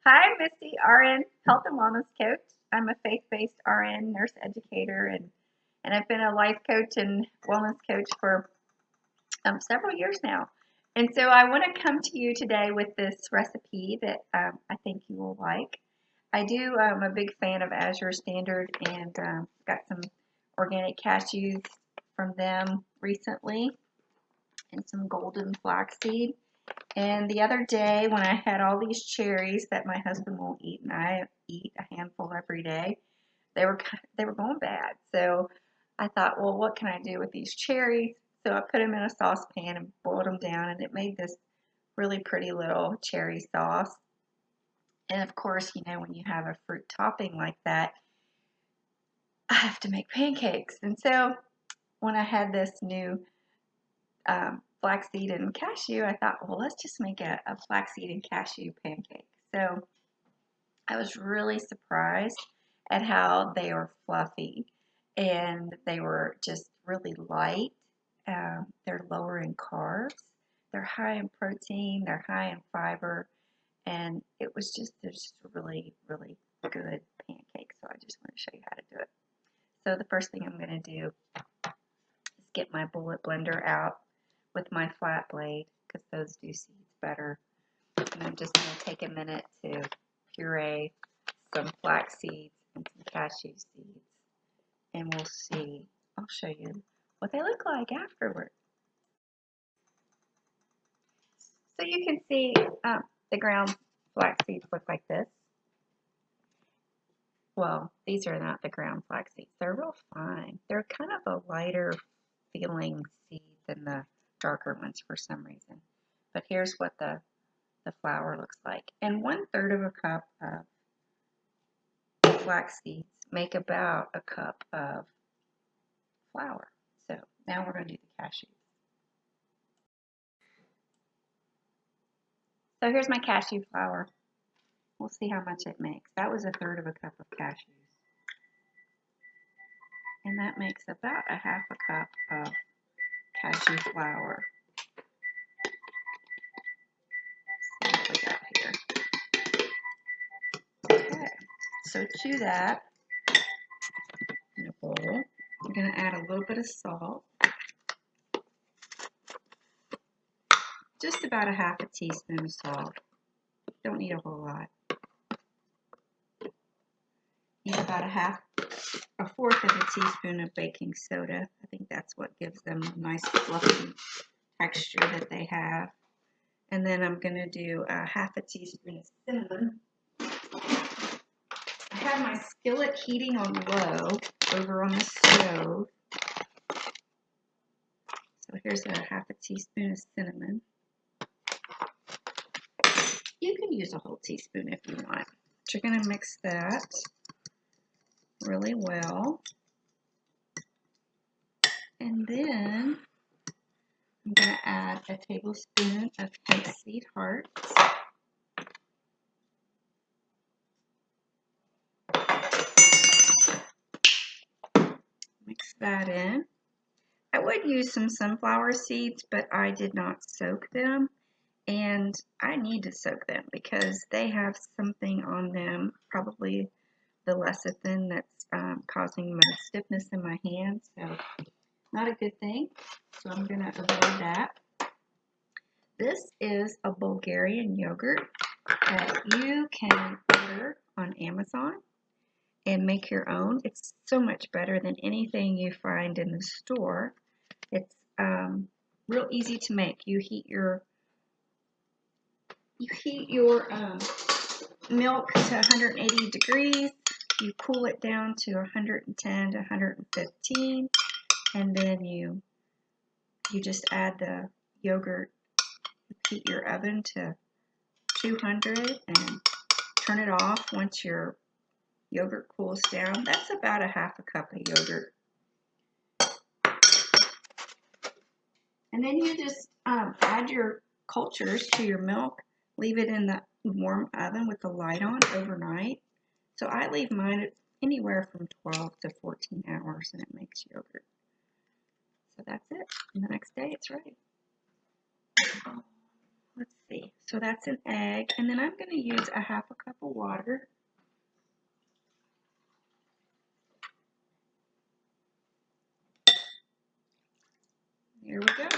Hi, Misty, RN, Health and Wellness Coach. I'm a faith-based RN nurse educator, and I've been a life coach and wellness coach for several years now. And so I want to come to you today with this recipe that I think you will like. I'm a big fan of Azure Standard and got some organic cashews from them recently and some golden flaxseed. And the other day when I had all these cherries that my husband won't eat and I eat a handful every day, they were going bad. So I thought, well, what can I do with these cherries? So I put them in a saucepan and boiled them down, and it made this really pretty little cherry sauce. And of course, when you have a fruit topping like that, I have to make pancakes. And so when I had this new flaxseed and cashew, I thought, well, let's just make a flaxseed and cashew pancake. So I was really surprised at how they were fluffy and they were just really light. They're lower in carbs. They're high in protein. They're high in fiber. And they're just really, really good pancakes. So I just want to show you how to do it. So the first thing I'm going to do is get my bullet blender out with my flat blade because those do seeds better. And I'm just going to take a minute to puree some flax seeds and some cashew seeds. And we'll see, I'll show you what they look like afterward. So you can see the ground flax seeds look like this. Well, these are not the ground flax seeds. They're real fine. They're kind of a lighter feeling seed than the darker ones for some reason. But here's what the flour looks like. And 1/3 of a cup of flax seeds make about a cup of flour. So now we're going to do the cashews. So here's my cashew flour. We'll see how much it makes. That was 1/3 of a cup of cashews. And that makes about 1/2 a cup of cashew flour. Let's see what we got here. Okay, so to that, in a bowl, I'm going to add a little bit of salt. Just about 1/2 teaspoon of salt. Don't need a whole lot. Need about 1/4 of a teaspoon of baking soda. I think that's what gives them a nice fluffy texture that they have. And then I'm going to do 1/2 teaspoon of cinnamon. I have my skillet heating on low over on the stove. So here's 1/2 teaspoon of cinnamon. You can use a whole teaspoon if you want. But you're going to mix that really well. And then I'm going to add a tablespoon of Flaxseed hearts. Mix that in. I would use some sunflower seeds, but I did not soak them. And I need to soak them because they have something on them, probably the lecithin, that's causing my stiffness in my hands. So not a good thing. So I'm going to avoid that. This is a Bulgarian yogurt that you can order on Amazon and make your own. It's so much better than anything you find in the store. It's real easy to make. You heat your milk to 180 degrees. You cool it down to 110 to 115, and then you just add the yogurt. Heat your oven to 200 and turn it off once your yogurt cools down. That's about 1/2 cup of yogurt. And then you just add your cultures to your milk. Leave it in the warm oven with the light on overnight. So I leave mine anywhere from 12 to 14 hours and it makes yogurt. So that's it. And the next day it's ready. Let's see. So that's an egg. And then I'm going to use 1/2 cup of water. There we go.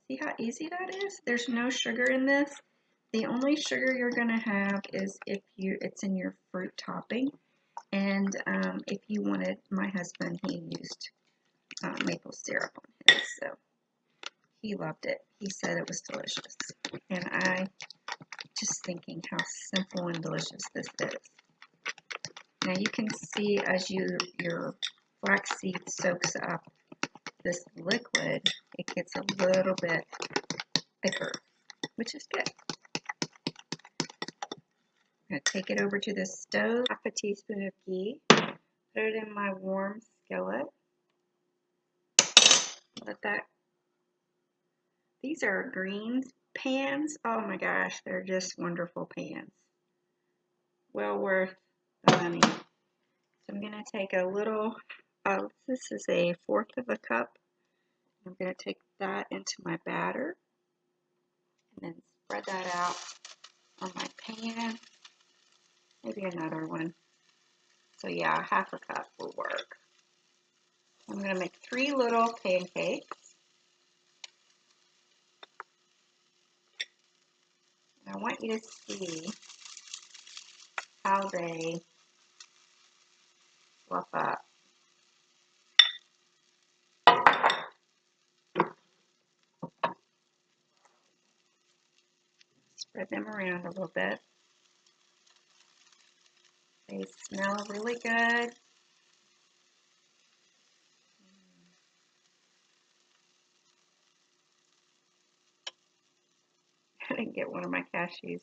See how easy that is? There's no sugar in this. The only sugar you're going to have is if it's in your fruit topping. And if you wanted, my husband, he used maple syrup on his, so he loved it. He said it was delicious. And I just thinking how simple and delicious this is. Now you can see as your flaxseed soaks up this liquid, it gets a little bit thicker, which is good. I'm going to take it over to the stove, half a teaspoon of ghee, put it in my warm skillet. Let that, these are green pans. Oh my gosh, they're just wonderful pans. Well worth the money. So I'm going to take a little, this is a 1/4 of a cup. I'm going to take that into my batter and then spread that out on my pan. Maybe another one. So yeah, 1/2 cup will work. I'm going to make 3 little pancakes. And I want you to see how they fluff up. Spread them around a little bit. They smell really good. I didn't get one of my cashews.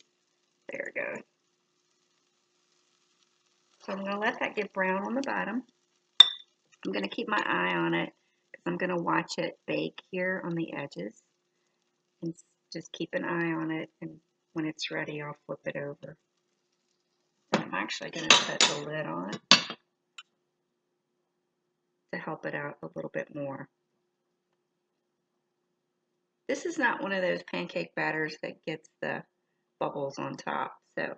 There it goes. So I'm going to let that get brown on the bottom. I'm going to keep my eye on it because I'm going to watch it bake here on the edges. And just keep an eye on it, and when it's ready, I'll flip it over. And I'm actually going to put the lid on to help it out a little bit more. This is not one of those pancake batters that gets the bubbles on top. So,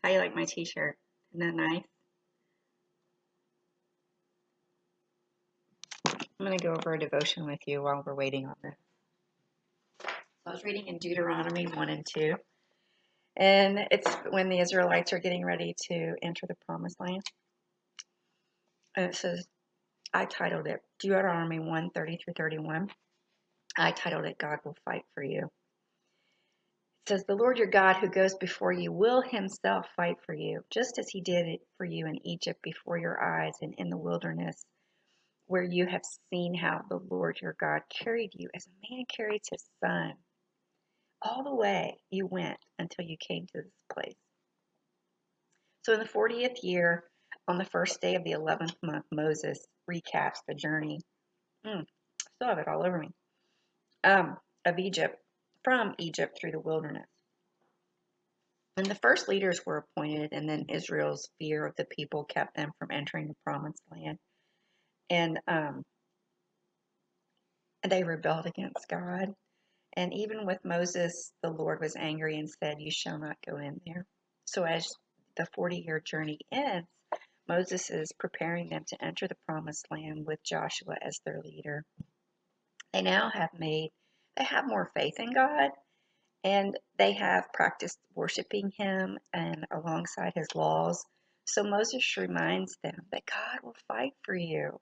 how you like my t-shirt? Isn't that nice? I'm going to go over a devotion with you while we're waiting on this. So I was reading in Deuteronomy 1 and 2. And it's when the Israelites are getting ready to enter the promised land. And it says, I titled it, Deuteronomy 1, 30 through 31. I titled it, God Will Fight for You. It says, the Lord your God who goes before you will himself fight for you, just as he did it for you in Egypt before your eyes and in the wilderness, where you have seen how the Lord your God carried you as a man carries his son. All the way you went until you came to this place. So in the 40th year, on the first day of the 11th month, Moses recaps the journey. Still have it all over me. Of Egypt, from Egypt through the wilderness. And the first leaders were appointed, and then Israel's fear of the people kept them from entering the promised land. And they rebelled against God. And even with Moses, the Lord was angry and said, you shall not go in there. So as the 40-year journey ends, Moses is preparing them to enter the promised land with Joshua as their leader. They now have more faith in God, and they have practiced worshiping him and alongside his laws. So Moses reminds them that God will fight for you.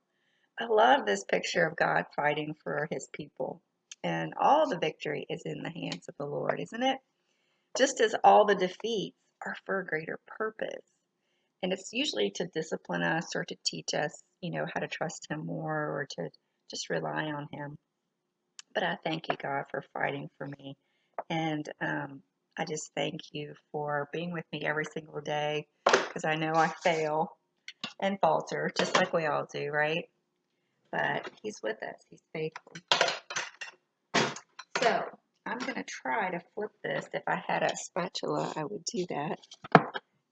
I love this picture of God fighting for his people. And all the victory is in the hands of the Lord, isn't it? Just as all the defeats are for a greater purpose. And it's usually to discipline us or to teach us, how to trust him more or to just rely on him. But I thank you, God, for fighting for me. And I just thank you for being with me every single day, because I know I fail and falter, just like we all do, right? But he's with us. He's faithful. So I'm going to try to flip this. If I had a spatula, I would do that.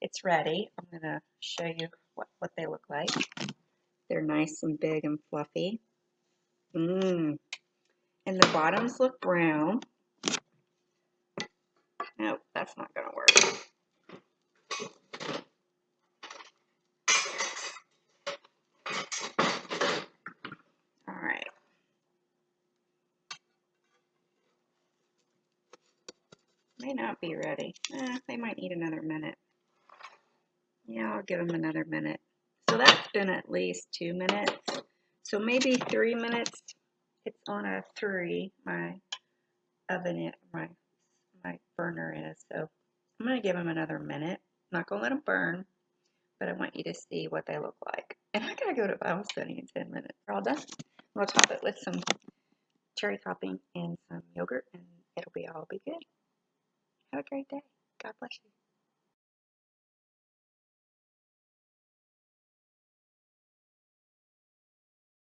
It's ready. I'm going to show you what they look like. They're nice and big and fluffy. And the bottoms look brown. Nope, that's not going to work. May not be ready. They might need another minute. Yeah, I'll give them another minute. So that's been at least 2 minutes. So maybe 3 minutes. It's on a 3. My oven, my burner is. So I'm gonna give them another minute. I'm not gonna let them burn, but I want you to see what they look like. And I gotta go to Bible study in 10 minutes. We're all done. We'll top it with some cherry topping and some yogurt, and it'll be all be good. Have a great day. God bless you.